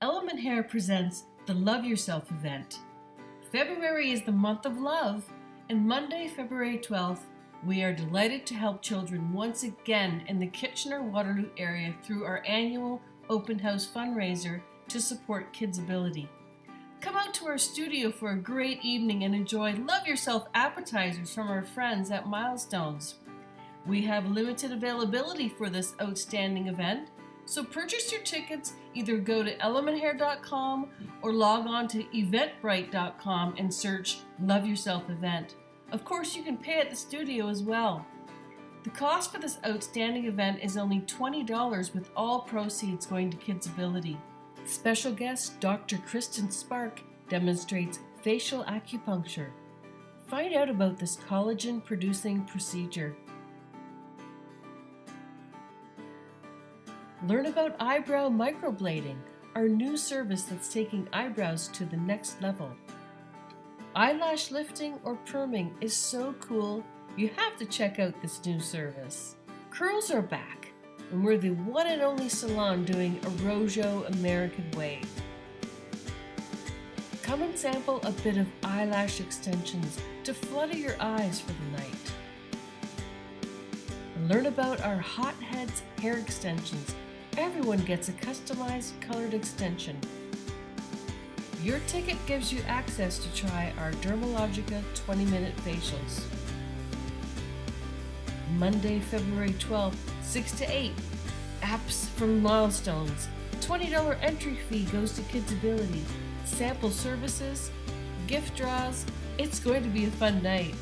Element Hair presents the Love Yourself event. February is the month of love, and Monday, February 12th, we are delighted to help children once again in the Kitchener Waterloo area through our annual open house fundraiser to support Kidsability. Come out to our studio for a great evening and enjoy Love Yourself appetizers from our friends at Milestones. We have limited availability for this outstanding event, so purchase your tickets, either go to elementhair.com or log on to eventbrite.com and search Love Yourself event. Of course, you can pay at the studio as well. The cost for this outstanding event is only $20 with all proceeds going to Kidsability. Special guest Dr. Kristin Spark demonstrates facial acupuncture. Find out about this collagen producing procedure. Learn about Eyebrow Microblading, our new service that's taking eyebrows to the next level. Eyelash lifting or perming is so cool, you have to check out this new service. Curls are back, and we're the one and only salon doing Arrojo American Wave. Come and sample a bit of eyelash extensions to flutter your eyes for the night. Learn about our Hot Heads hair extensions. Everyone gets a customized colored extension. Your ticket gives you access to try our Dermalogica 20-minute facials. Monday, February 12th, 6 to 8. Apps from Milestones. $20 entry fee goes to Kidsability. Sample services, gift draws. It's going to be a fun night.